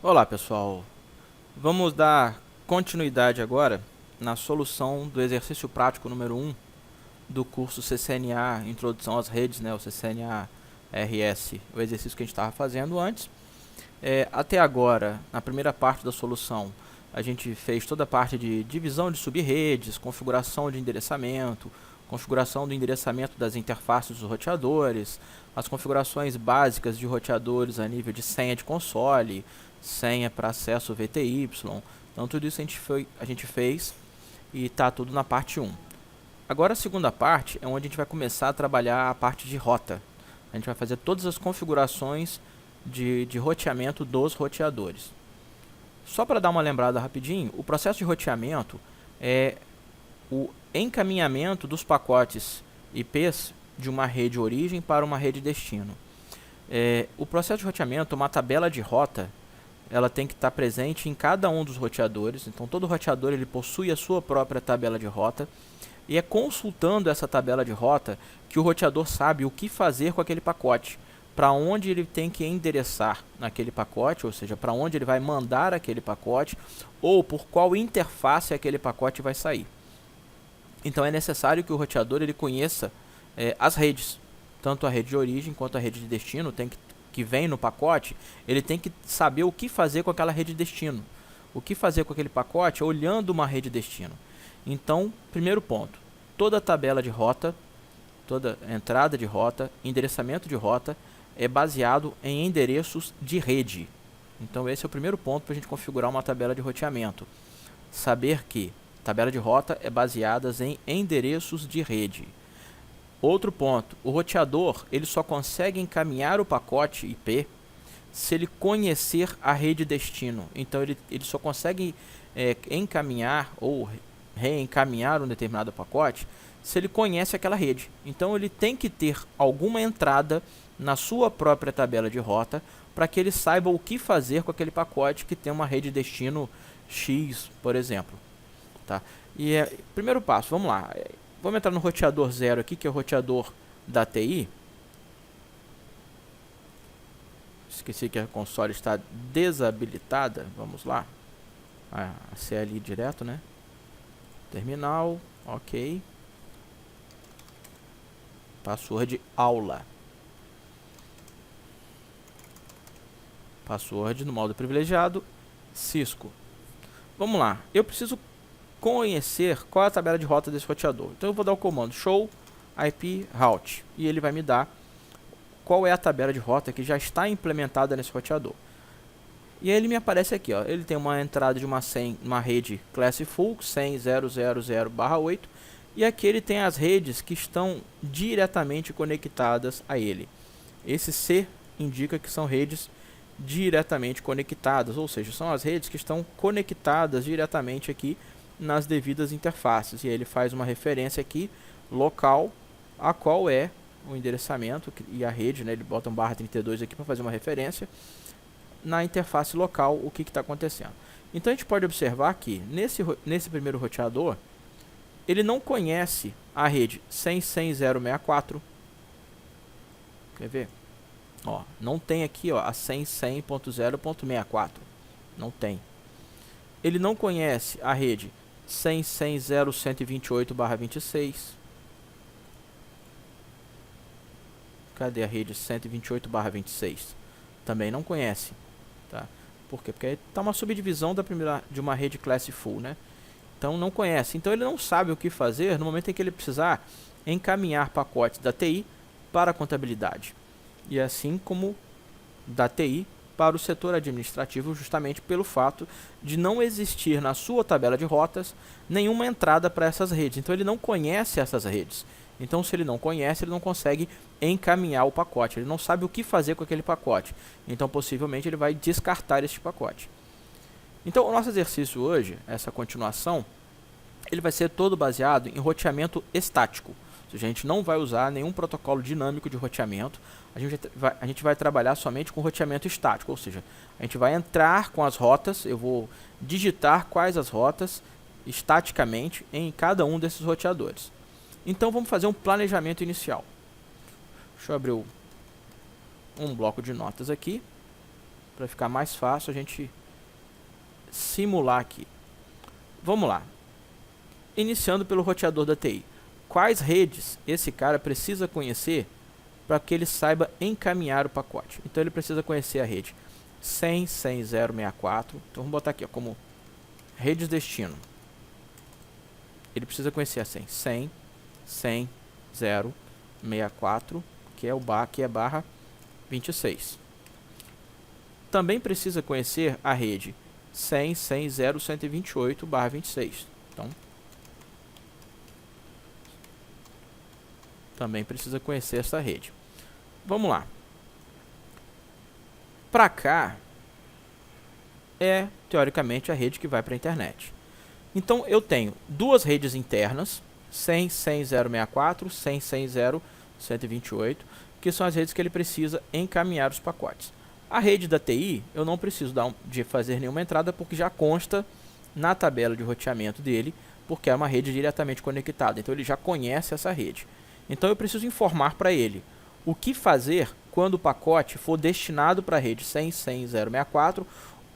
Olá pessoal, vamos dar continuidade agora na solução do exercício prático número 1 do curso CCNA Introdução às Redes, o CCNA RS, o exercício que a gente estava fazendo antes. Até agora, na primeira parte da solução, a gente fez toda a parte de divisão de subredes, configuração de endereçamento, configuração do endereçamento das interfaces dos roteadores, as configurações básicas de roteadores a nível de senha de console, senha para acesso VTY. Então tudo isso a gente fez e está tudo na parte 1. Agora a segunda parte é onde a gente vai começar a trabalhar a parte de rota. A gente vai fazer todas as configurações de roteamento dos roteadores. Só para dar uma lembrada rapidinho, o processo de roteamento é o encaminhamento dos pacotes IPs de uma rede origem para uma rede destino. O processo de roteamento, uma tabela de rota, ela tem que estar presente em cada um dos roteadores. Então todo roteador ele possui a sua própria tabela de rota, e é consultando essa tabela de rota que o roteador sabe o que fazer com aquele pacote, para onde ele tem que endereçar naquele pacote, ou seja, para onde ele vai mandar aquele pacote, ou por qual interface aquele pacote vai sair. Então é necessário que o roteador ele conheça as redes, tanto a rede de origem quanto a rede de destino, que vem no pacote. Ele tem que saber o que fazer com aquela rede de destino, o que fazer com aquele pacote olhando uma rede de destino. Então, primeiro ponto, toda a tabela de rota, toda entrada de rota, endereçamento de rota é baseado em endereços de rede. Então esse é o primeiro ponto para a gente configurar uma tabela de roteamento. Saber que tabela de rota é baseada em endereços de rede. Outro ponto, o roteador ele só consegue encaminhar o pacote IP se ele conhecer a rede destino. Então ele só consegue encaminhar ou reencaminhar um determinado pacote se ele conhece aquela rede. Então ele tem que ter alguma entrada na sua própria tabela de rota para que ele saiba o que fazer com aquele pacote que tem uma rede destino X, por exemplo. Tá? E primeiro passo, vamos lá. Vamos entrar no roteador 0 aqui, que é o roteador da TI. Esqueci que a console está desabilitada. Vamos lá. A CLI direto, né? Terminal, ok. Password aula. Password no modo privilegiado, Cisco. Vamos lá. Eu preciso conhecer qual é a tabela de rota desse roteador. Então eu vou dar o comando show IP route e ele vai me dar qual é a tabela de rota que já está implementada nesse roteador. E aí ele me aparece aqui, ó. Ele tem uma entrada de uma rede classe full 100.0.0/8, e aqui ele tem as redes que estão diretamente conectadas a ele. Esse C indica que são redes diretamente conectadas, ou seja, são as redes que estão conectadas diretamente aqui nas devidas interfaces. E ele faz uma referência aqui local a qual é o endereçamento e a rede, né? Ele bota um /32 aqui para fazer uma referência na interface local o que está acontecendo. Então a gente pode observar que nesse primeiro roteador ele não conhece a rede 100.100.064. Quer ver? Ó, não tem aqui, ó, a 100.100.0.64. Não tem. Ele não conhece a rede 100.100.0.128/26. Cadê a rede 128/26? Também não conhece, tá? Por quê? Porque está uma subdivisão de uma rede classe full, né? Então não conhece. Então ele não sabe o que fazer no momento em que ele precisar encaminhar pacotes da TI para a contabilidade. E assim como da TI para o setor administrativo, justamente pelo fato de não existir na sua tabela de rotas nenhuma entrada para essas redes. Então ele não conhece essas redes. Então se ele não conhece, ele não consegue encaminhar o pacote. Ele não sabe o que fazer com aquele pacote. Então possivelmente ele vai descartar este pacote. Então o nosso exercício hoje, essa continuação, ele vai ser todo baseado em roteamento estático. A gente não vai usar nenhum protocolo dinâmico de roteamento. A gente vai trabalhar somente com roteamento estático, ou seja, a gente vai entrar com as rotas, eu vou digitar quais as rotas estaticamente em cada um desses roteadores. Então vamos fazer um planejamento inicial. Deixa eu abrir um bloco de notas aqui. para ficar mais fácil a gente simular aqui. Vamos lá. Iniciando pelo roteador da TI. Quais redes esse cara precisa conhecer para que ele saiba encaminhar o pacote? Então ele precisa conhecer a rede 100.100.064. Então vamos botar aqui ó, como redes destino. Ele precisa conhecer a 100.100.064, que é barra 26. Também precisa conhecer a rede 100.100.0.128 barra 26. Então, também precisa conhecer essa rede. Vamos lá. Para cá é, teoricamente, a rede que vai para a internet. Então, eu tenho duas redes internas, 100.100.064, 100.100.0.128, que são as redes que ele precisa encaminhar os pacotes. A rede da TI, eu não preciso de fazer nenhuma entrada, porque já consta na tabela de roteamento dele, porque é uma rede diretamente conectada. Então, ele já conhece essa rede. Então, eu preciso informar para ele o que fazer quando o pacote for destinado para a rede 100.100.064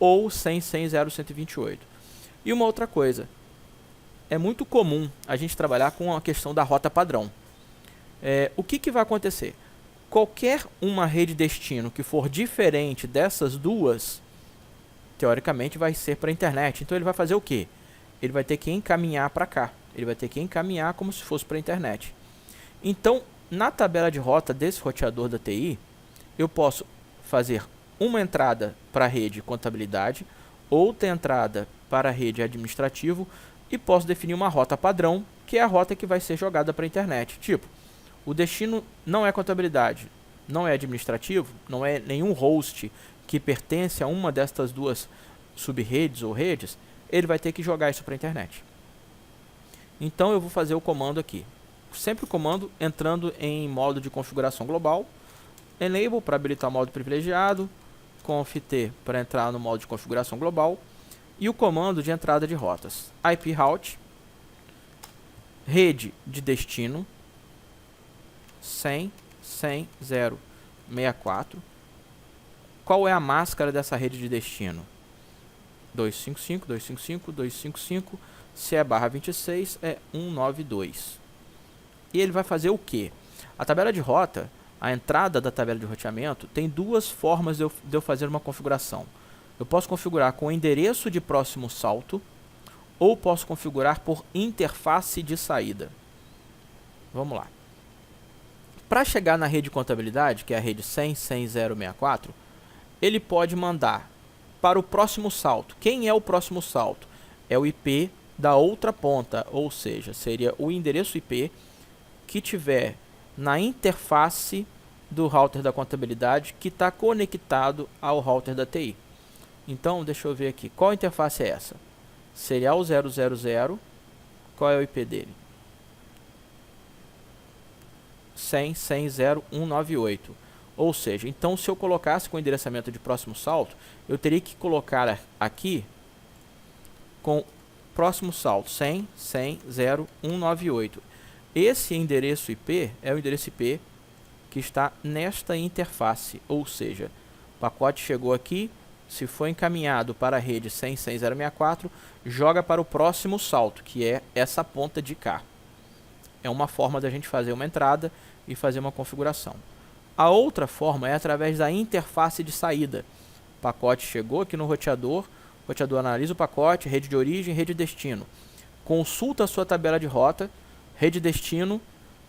ou 100.100.0.128. E uma outra coisa, é muito comum a gente trabalhar com a questão da rota padrão. O que vai acontecer? Qualquer uma rede destino que for diferente dessas duas, teoricamente vai ser para a internet. Então ele vai fazer o quê? Ele vai ter que encaminhar para cá. Ele vai ter que encaminhar como se fosse para a internet. Então, na tabela de rota desse roteador da TI, eu posso fazer uma entrada para a rede contabilidade, outra entrada para a rede administrativo e posso definir uma rota padrão, que é a rota que vai ser jogada para a internet. Tipo, o destino não é contabilidade, não é administrativo, não é nenhum host que pertence a uma destas duas subredes ou redes, ele vai ter que jogar isso para a internet. Então eu vou fazer o comando aqui. Sempre o comando entrando em modo de configuração global, enable para habilitar o modo privilegiado, conft para entrar no modo de configuração global, e o comando de entrada de rotas, IP route, rede de destino, 100.100.064. Qual é a máscara dessa rede de destino? 255, 255, 255. Se é barra 26, é 192. E ele vai fazer o quê? A tabela de rota, a entrada da tabela de roteamento, tem duas formas de eu fazer uma configuração. Eu posso configurar com o endereço de próximo salto, ou posso configurar por interface de saída. Vamos lá. Para chegar na rede de contabilidade, que é a rede 100.100.064, ele pode mandar para o próximo salto. Quem é o próximo salto? É o IP da outra ponta, ou seja, seria o endereço IP que tiver na interface do router da contabilidade que está conectado ao router da TI. Então, deixa eu ver aqui. Qual interface é essa? Serial 000. Qual é o IP dele? 100.100.0.198. Ou seja, então se eu colocasse com o endereçamento de próximo salto, eu teria que colocar aqui com próximo salto 100.100.0.198. Esse endereço IP é o endereço IP que está nesta interface, ou seja, o pacote chegou aqui, se for encaminhado para a rede 100.100.064, joga para o próximo salto, que é essa ponta de cá. É uma forma da gente fazer uma entrada e fazer uma configuração. A outra forma é através da interface de saída. O pacote chegou aqui no roteador, o roteador analisa o pacote, rede de origem, rede de destino. Consulta a sua tabela de rota, rede destino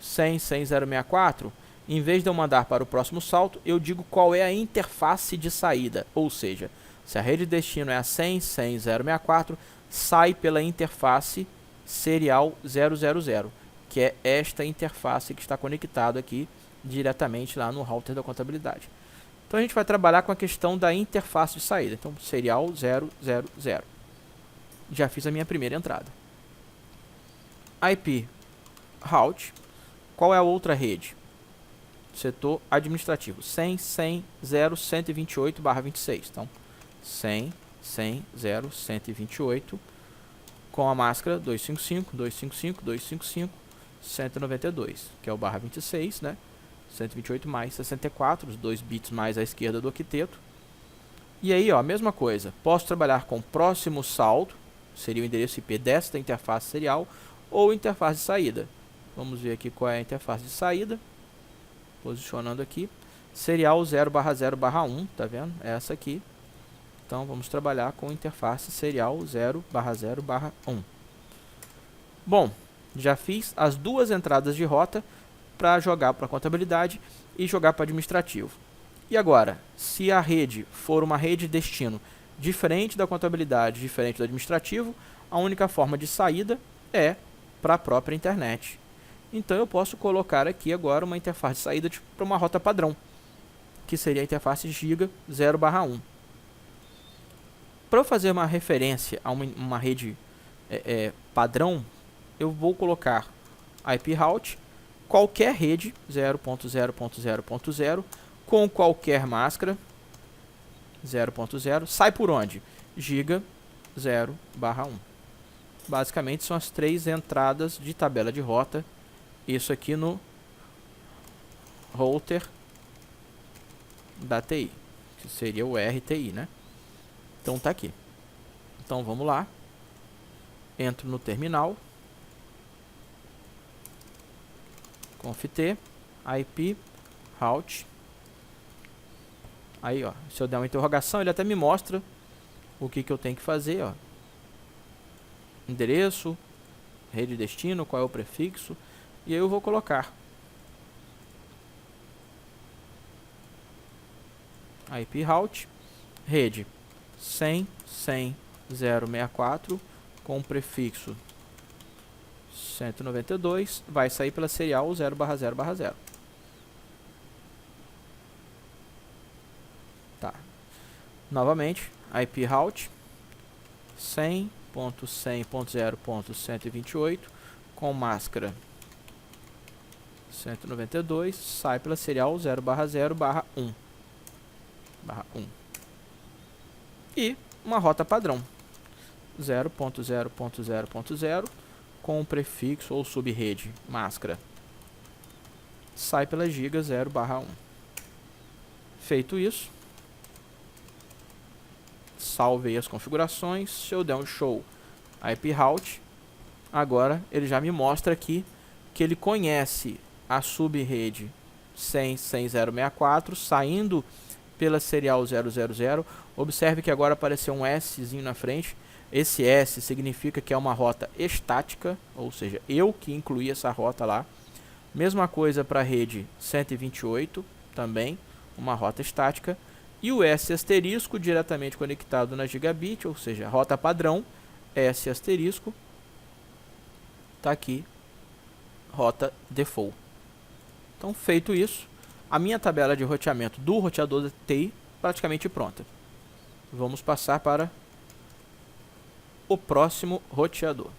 100.100.064. Em vez de eu mandar para o próximo salto, eu digo qual é a interface de saída. Ou seja, se a rede de destino é a 100.100.064, sai pela interface serial 000, que é esta interface que está conectada aqui diretamente lá no router da contabilidade. Então a gente vai trabalhar com a questão da interface de saída. Então, serial 000. Já fiz a minha primeira entrada. IP route. Qual é a outra rede? Setor administrativo 100.100.0.128/26. Então 100.100.0.128 com a máscara 255, 255, 255, 192, que é o barra 26, né? 128 mais 64, os 2 bits mais à esquerda do octeto. E aí, ó, mesma coisa, posso trabalhar com próximo saldo, seria o endereço IP desta interface serial, ou interface de saída. Vamos ver aqui qual é a interface de saída, posicionando aqui, serial 0/0/1, tá vendo? É essa aqui. Então, vamos trabalhar com interface serial 0/0/1. Bom, já fiz as duas entradas de rota para jogar para contabilidade e jogar para administrativo. E agora, se a rede for uma rede destino diferente da contabilidade, diferente do administrativo, a única forma de saída é para a própria internet. Então eu posso colocar aqui agora uma interface de saída para uma rota padrão, que seria a interface giga 0/1. Para eu fazer uma referência a uma rede padrão, eu vou colocar IP route, qualquer rede 0.0.0.0, com qualquer máscara 0.0, sai por onde? Giga 0/1. Basicamente são as três entradas de tabela de rota, isso aqui no router da TI, que seria o RTI, né? Então tá aqui. Então vamos lá. Entro no terminal. Conft IP route. Aí, ó, se eu der uma interrogação, ele até me mostra o que eu tenho que fazer, ó. Endereço, rede destino, qual é o prefixo, e aí eu vou colocar IP route, rede 100.100.064 com o prefixo 192, vai sair pela serial 0/0/0. Tá. Novamente, IP route 100.100.0.128 com máscara 192, sai pela serial 0/0/1. E uma rota padrão 0.0.0.0 com o prefixo ou subrede máscara, sai pela giga 0/1. Feito isso, salvei as configurações. Se eu der um show IP route, agora ele já me mostra aqui que ele conhece a subrede 100.100.064 saindo pela serial 000. Observe que agora apareceu um Szinho na frente. Esse S significa que é uma rota estática, ou seja, eu que incluí essa rota lá. Mesma coisa para a rede 128, também uma rota estática. E o S asterisco diretamente conectado na gigabit, ou seja, rota padrão, S asterisco, está aqui, rota default. Então, feito isso, a minha tabela de roteamento do roteador da TI praticamente pronta. Vamos passar para o próximo roteador.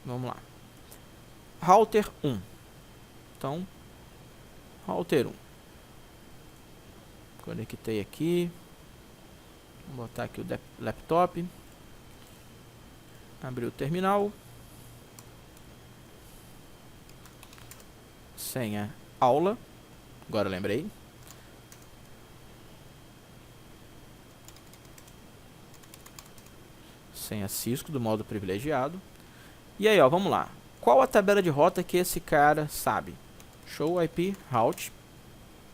Vamos lá. Router 1. Então, router 1. Conectei aqui. Vou botar aqui o laptop. Abrir o terminal. Senha aula. Agora lembrei. Senha Cisco do modo privilegiado. E aí, ó, vamos lá. Qual a tabela de rota que esse cara sabe? Show IP route.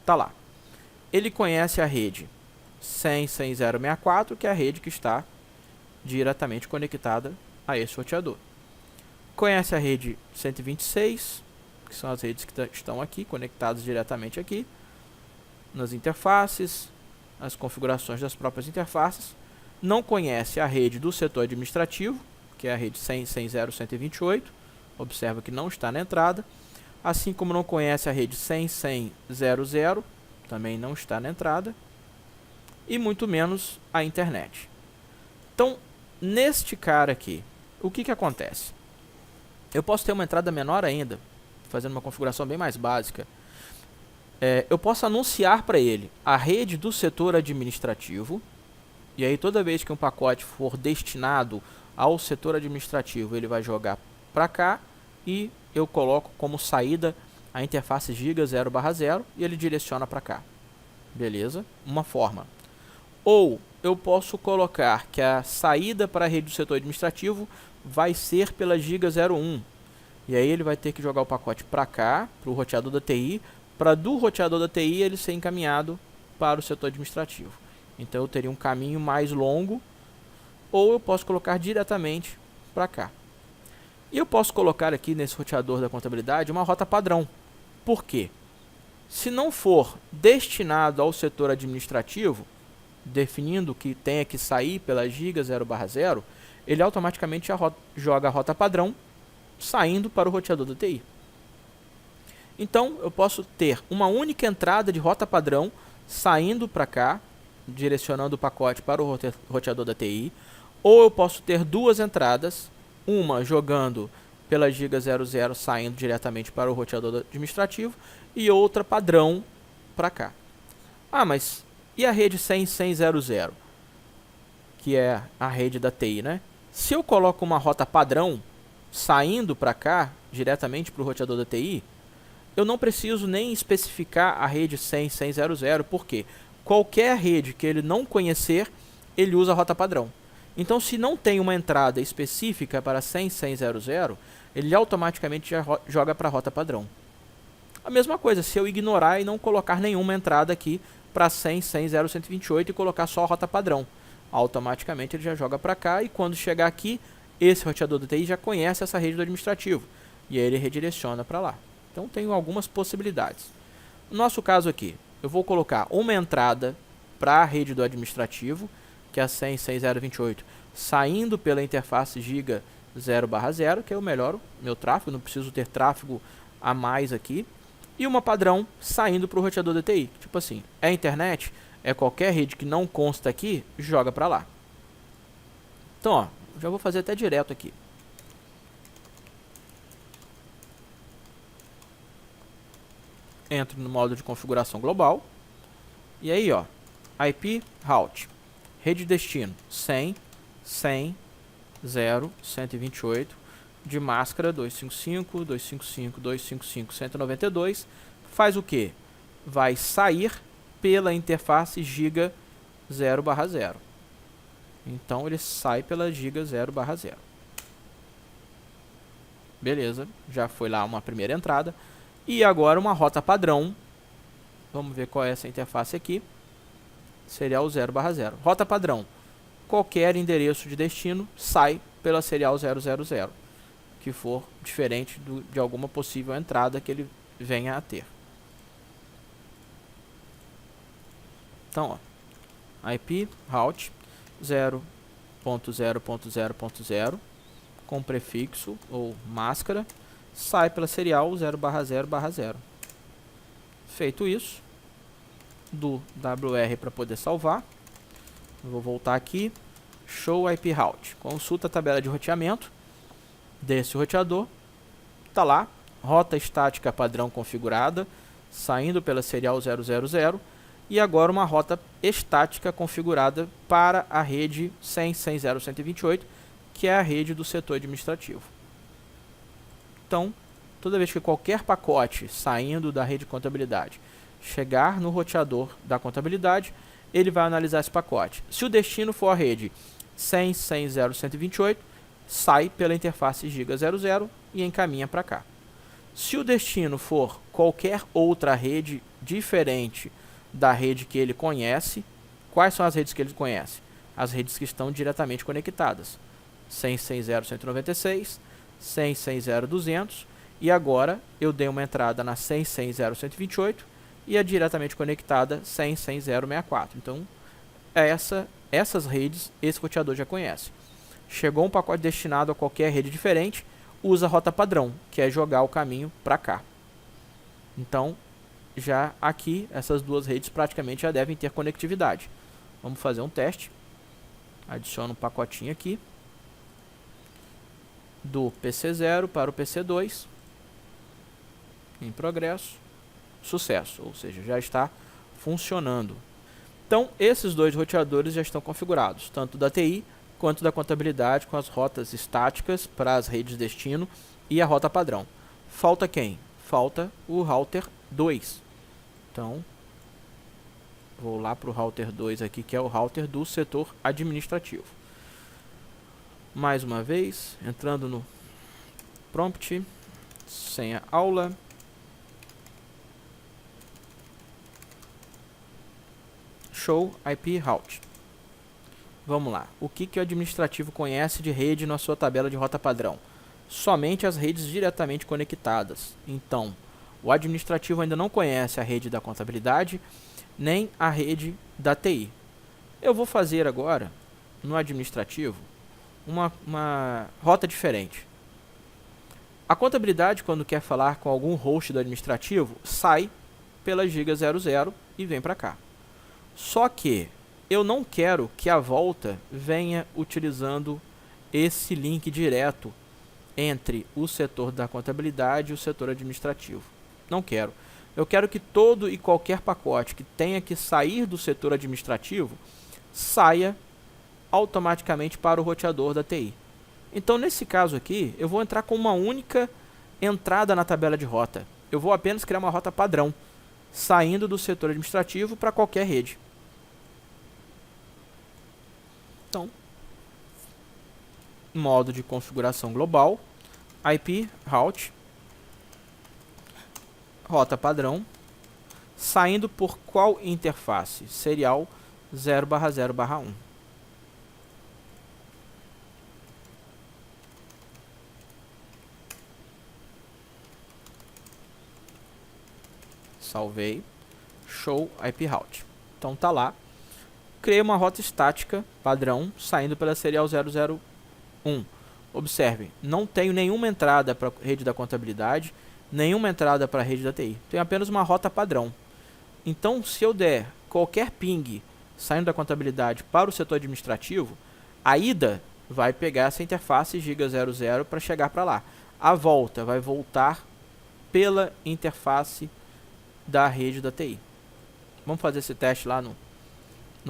Tá lá. Ele conhece a rede 100.100.064, que é a rede que está diretamente conectada a esse roteador. Conhece a rede 126, que são as redes que estão aqui, conectadas diretamente aqui, nas interfaces, as configurações das próprias interfaces. Não conhece a rede do setor administrativo, que é a rede 100.100.0.128, observa que não está na entrada, assim como não conhece a rede 100.100.0.0, também não está na entrada, e muito menos a internet. Então, neste cara aqui, o que acontece? Eu posso ter uma entrada menor ainda, fazendo uma configuração bem mais básica. Eu posso anunciar para ele a rede do setor administrativo, e aí toda vez que um pacote for destinado ao setor administrativo, ele vai jogar para cá, e eu coloco como saída a interface giga 0/0 e ele direciona para cá. Beleza? Uma forma. Ou eu posso colocar que a saída para a rede do setor administrativo vai ser pela giga 01. E aí ele vai ter que jogar o pacote para cá, para o roteador da TI, para do roteador da TI ele ser encaminhado para o setor administrativo. Então eu teria um caminho mais longo, ou eu posso colocar diretamente para cá. E eu posso colocar aqui nesse roteador da contabilidade uma rota padrão. Por quê? Se não for destinado ao setor administrativo, definindo que tenha que sair pela giga 0/0, ele automaticamente joga a rota padrão saindo para o roteador da TI. Então eu posso ter uma única entrada de rota padrão saindo para cá, direcionando o pacote para o roteador da TI, ou eu posso ter duas entradas, uma jogando pela giga 00 saindo diretamente para o roteador administrativo e outra padrão para cá. Ah, mas e a rede 100.100.0.0, que é a rede da TI, né? Se eu coloco uma rota padrão saindo para cá, diretamente para o roteador da TI, eu não preciso nem especificar a rede 100.100.0.0, porque qualquer rede que ele não conhecer, ele usa a rota padrão. Então, se não tem uma entrada específica para 100.100.0.0, ele automaticamente já joga para a rota padrão. A mesma coisa, se eu ignorar e não colocar nenhuma entrada aqui para 100.100.0.128 e colocar só a rota padrão, automaticamente ele já joga para cá, e quando chegar aqui, esse roteador da TI já conhece essa rede do administrativo, e aí ele redireciona para lá. Então tem algumas possibilidades. No nosso caso aqui, eu vou colocar uma entrada para a rede do administrativo, que é a 100.100.0.28, saindo pela interface giga 0/0, que é o melhor meu tráfego, não preciso ter tráfego a mais aqui. E uma padrão saindo para o roteador da TI. Tipo assim, é internet, é qualquer rede que não consta aqui, joga para lá. Então, ó, já vou fazer até direto aqui. Entro no modo de configuração global. E aí, ó, IP route, rede destino 100, 100, 0, 128, de máscara 255, 255, 255, 192, faz o que? Vai sair pela interface giga 0/0. Então ele sai pela giga 0/0. Beleza, já foi lá uma primeira entrada. E agora uma rota padrão. Vamos ver qual é essa interface aqui. Serial 0/0. Rota padrão. Qualquer endereço de destino sai pela serial 000, que for diferente de alguma possível entrada que ele venha a ter. Então, ó, IP route 0.0.0.0 com prefixo ou máscara sai pela serial 0/0/0. Feito isso, do WR para poder salvar, eu vou voltar aqui, show IP route, consulta a tabela de roteamento desse roteador, tá lá, rota estática padrão configurada, saindo pela serial 000, e agora uma rota estática configurada para a rede 100.100.0.128, que é a rede do setor administrativo. Então, toda vez que qualquer pacote saindo da rede de contabilidade chegar no roteador da contabilidade, ele vai analisar esse pacote. Se o destino for a rede 100.100.0.128, sai pela interface giga 00 e encaminha para cá. Se o destino for qualquer outra rede diferente da rede que ele conhece, quais são as redes que ele conhece? As redes que estão diretamente conectadas. 100.100.0.196, 100.100.0.200, e agora eu dei uma entrada na 100.100.0.128 e é diretamente conectada 100.100.0.64. Então, essas redes esse roteador já conhece. Chegou um pacote destinado a qualquer rede diferente, usa a rota padrão, que é jogar o caminho para cá. Então, já aqui, essas duas redes praticamente já devem ter conectividade. Vamos fazer um teste. Adiciono um pacotinho aqui. Do PC0 para o PC2. Em progresso. Sucesso, ou seja, já está funcionando. Então, esses dois roteadores já estão configurados, tanto da TI quanto da contabilidade, com as rotas estáticas para as redes destino e a rota padrão. Falta quem? Falta o router 2. Então, Vou lá para o router 2 aqui, que é o router do setor administrativo. Mais uma vez, entrando no prompt, senha aula. Show IP route. Vamos lá. O que o administrativo conhece de rede na sua tabela de rota padrão? Somente as redes diretamente conectadas. Então, o administrativo ainda não conhece a rede da contabilidade, nem a rede da TI. Eu vou fazer agora, no administrativo, uma rota diferente. A contabilidade, quando quer falar com algum host do administrativo, sai pela giga 00 e vem para cá. Só que eu não quero que a volta venha utilizando esse link direto entre o setor da contabilidade e o setor administrativo. Não quero. Eu quero que todo e qualquer pacote que tenha que sair do setor administrativo saia automaticamente para o roteador da TI. Então, nesse caso aqui, eu vou entrar com uma única entrada na tabela de rota. Eu vou apenas criar uma rota padrão, saindo do setor administrativo para qualquer rede. Então, modo de configuração global, IP route, rota padrão, saindo por qual interface? Serial 0/0/1. Salvei. Show IP route. Então tá lá. Criei uma rota estática padrão saindo pela serial 001. Observe, não tenho nenhuma entrada para a rede da contabilidade, nenhuma entrada para a rede da TI. Tenho apenas uma rota padrão. Então, se eu der qualquer ping saindo da contabilidade para o setor administrativo, a ida vai pegar essa interface giga 00 para chegar para lá. A volta vai voltar pela interface da rede da TI. Vamos fazer esse teste lá no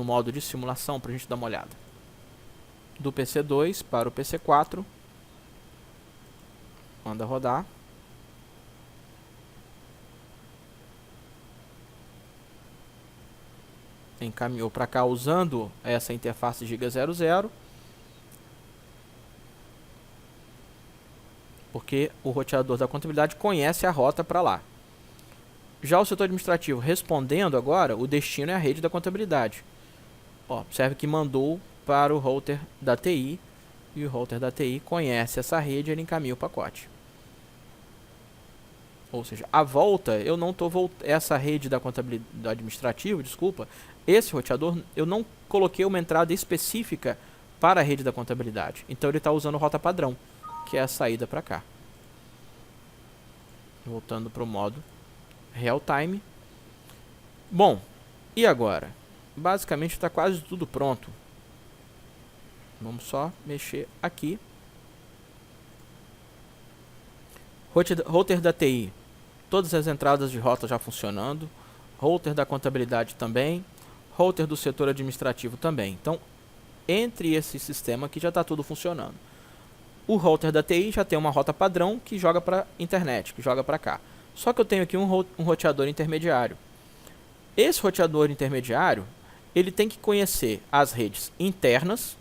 modo de simulação para a gente dar uma olhada. Do PC2 para o PC4. Manda rodar. Encaminhou para cá usando essa interface giga 00. Porque o roteador da contabilidade conhece a rota para lá. Já o setor administrativo respondendo agora, o destino é a rede da contabilidade. Ó, observe que mandou para o router da TI e o router da TI conhece essa rede e ele encaminha o pacote. Ou seja, a volta, eu não estou essa rede da contabilidade do administrativo, desculpa, esse roteador, eu não coloquei uma entrada específica para a rede da contabilidade. Então ele está usando rota padrão, que é a saída para cá. Voltando para o modo real time. Bom, e agora? Basicamente está quase tudo pronto. Vamos só mexer aqui. Router da TI. Todas as entradas de rota já funcionando. Router da contabilidade também. Router do setor administrativo também. Então, entre esse sistema aqui já está tudo funcionando. O router da TI já tem uma rota padrão que joga para a internet, que joga para cá. Só que eu tenho aqui um roteador intermediário. Esse roteador intermediário, ele tem que conhecer as redes internas,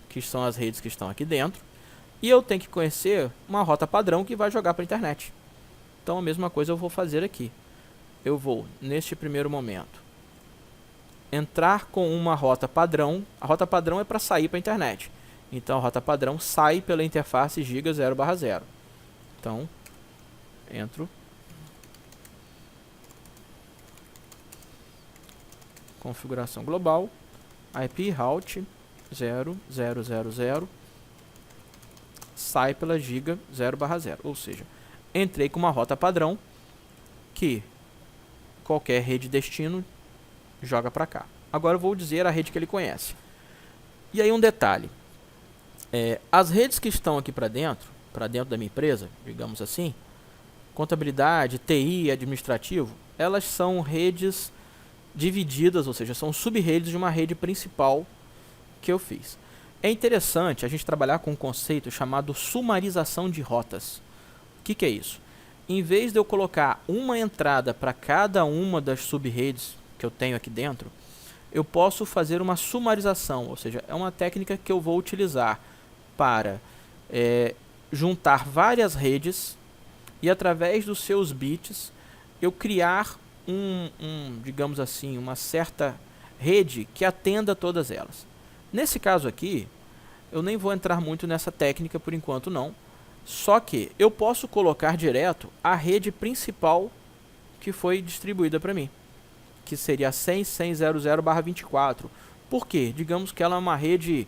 que são as redes que estão aqui dentro, e eu tenho que conhecer uma rota padrão que vai jogar para a internet. Então a mesma coisa eu vou fazer aqui. Eu vou, neste primeiro momento, entrar com uma rota padrão. A rota padrão é para sair para a internet. Então a rota padrão sai pela interface giga 0/0. Então, entro. Configuração global. IP route 0000 sai pela giga 0/0. Ou seja, entrei com uma rota padrão que qualquer rede destino joga para cá. Agora eu vou dizer a rede que ele conhece. E aí um detalhe. As redes que estão aqui para dentro da minha empresa, digamos assim, contabilidade, TI, administrativo, elas são redes divididas, ou seja, são sub-redes de uma rede principal que eu fiz. É interessante a gente trabalhar com um conceito chamado sumarização de rotas. O que é isso? Em vez de eu colocar uma entrada para cada uma das sub-redes que eu tenho aqui dentro, eu posso fazer uma sumarização, ou seja, é uma técnica que eu vou utilizar para juntar várias redes e através dos seus bits eu criar digamos assim, uma certa rede que atenda todas elas. Nesse caso aqui, eu nem vou entrar muito nessa técnica por enquanto não, só que eu posso colocar direto a rede principal que foi distribuída para mim, que seria 100.100.00/24. Por quê? Digamos que ela é uma rede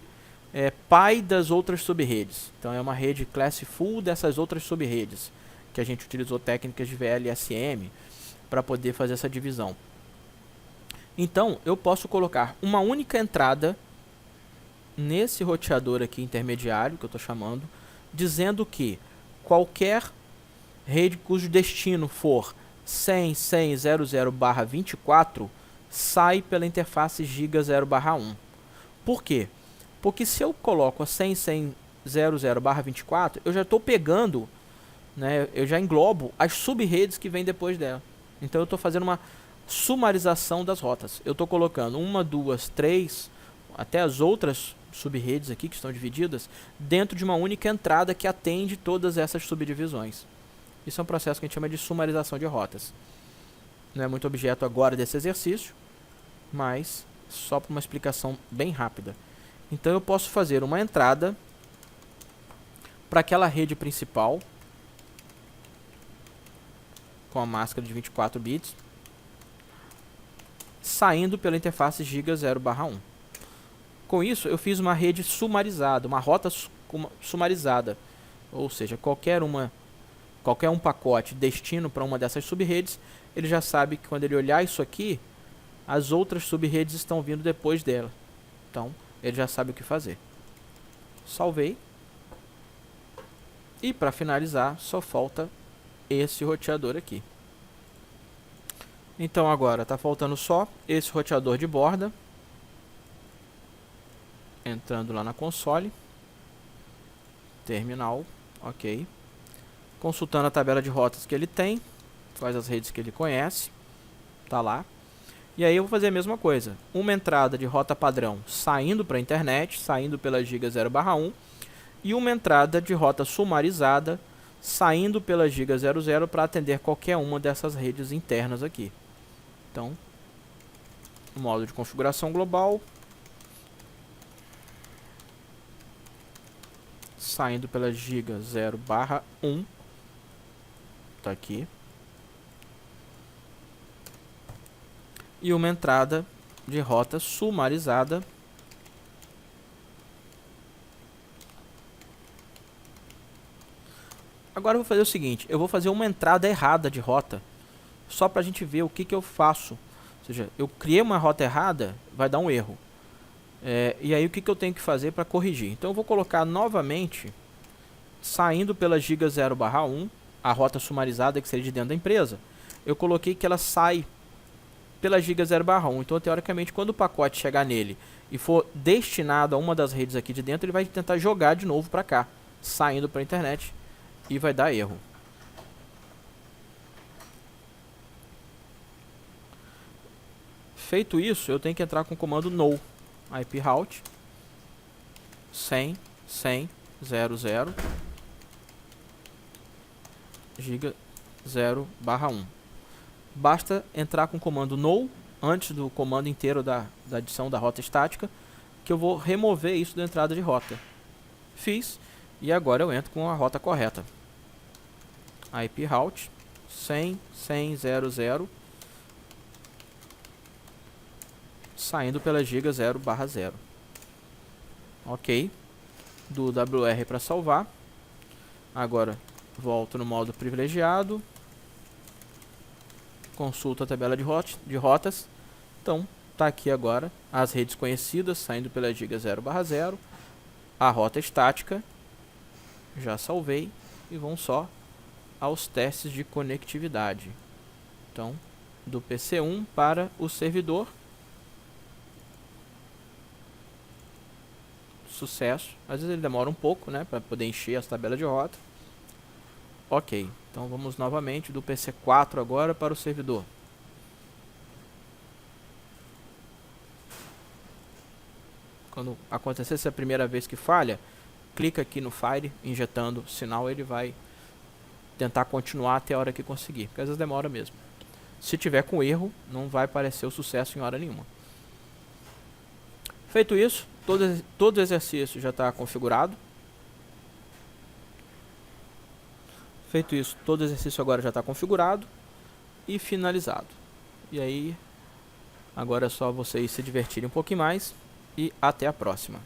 pai das outras sub-redes. Então é uma rede classe full dessas outras sub-redes, que a gente utilizou técnicas de VLSM para poder fazer essa divisão. Então eu posso colocar uma única entrada nesse roteador aqui intermediário, que eu estou chamando, dizendo que qualquer rede cujo destino for 100.100.00/24 sai pela interface giga 0/1. Por quê? Porque se eu coloco a 100.100.00/24, eu já estou pegando, né, eu já englobo as sub-redes que vêm depois dela. Então eu estou fazendo uma sumarização das rotas. Eu estou colocando 1, 2, 3, até as outras sub-redes aqui que estão divididas, dentro de uma única entrada que atende todas essas subdivisões. Isso é um processo que a gente chama de sumarização de rotas. Não é muito objeto agora desse exercício, mas só para uma explicação bem rápida. Então eu posso fazer uma entrada para aquela rede principal, com a máscara de 24 bits, saindo pela interface giga 0/1. Com isso, eu fiz uma rede sumarizada, uma rota sumarizada. Ou seja, qualquer um pacote destino para uma dessas sub-redes, ele já sabe que quando ele olhar isso aqui, as outras sub-redes estão vindo depois dela. Então, ele já sabe o que fazer. Salvei. E para finalizar, só falta esse roteador aqui. Então agora está faltando só esse roteador de borda. Entrando lá na console. Terminal. Ok. Consultando a tabela de rotas que ele tem. Quais as redes que ele conhece. Tá lá. E aí eu vou fazer a mesma coisa. Uma entrada de rota padrão saindo para a internet, saindo pela giga 0/1. E uma entrada de rota sumarizada saindo pela giga 00 para atender qualquer uma dessas redes internas aqui. Então, modo de configuração global, saindo pela giga 0/1, tá aqui, e uma entrada de rota sumarizada Agora eu vou fazer o seguinte, eu vou fazer uma entrada errada de rota, só para a gente ver o que eu faço. Ou seja, eu criei uma rota errada, vai dar um erro. E aí o que eu tenho que fazer para corrigir? Então eu vou colocar novamente, saindo pela giga 0/1, a rota sumarizada que seria de dentro da empresa. Eu coloquei que ela sai pela giga 0/1. Então teoricamente quando o pacote chegar nele e for destinado a uma das redes aqui de dentro, ele vai tentar jogar de novo para cá, saindo para a internet. E vai dar erro. Feito isso, eu tenho que entrar com o comando no IP route 100.100.00 giga 0/1. Basta entrar com o comando no antes do comando inteiro da adição da rota estática, que eu vou remover isso da entrada de rota. Fiz, e agora eu entro com a rota correta. IP route 100.100.00 saindo pela giga 0/0. Ok. Do WR para salvar. Agora volto no modo privilegiado. Consulto a tabela de rotas. Então tá aqui agora as redes conhecidas saindo pela giga 0/0. A rota estática. Já salvei. E vão só aos testes de conectividade. Então, do PC1 para o servidor. Sucesso. Às vezes ele demora um pouco, né, para poder encher as tabelas de rota. Ok. Então vamos novamente do PC4 agora para o servidor. Quando acontecer essa primeira vez que falha, clica aqui no Fire, injetando o sinal, ele vai tentar continuar até a hora que conseguir, porque às vezes demora mesmo. Se tiver com erro, não vai aparecer o sucesso em hora nenhuma. Feito isso, todo o exercício já está configurado. Feito isso, todo o exercício agora já está configurado e finalizado. E aí, agora é só vocês se divertirem um pouquinho mais e até a próxima.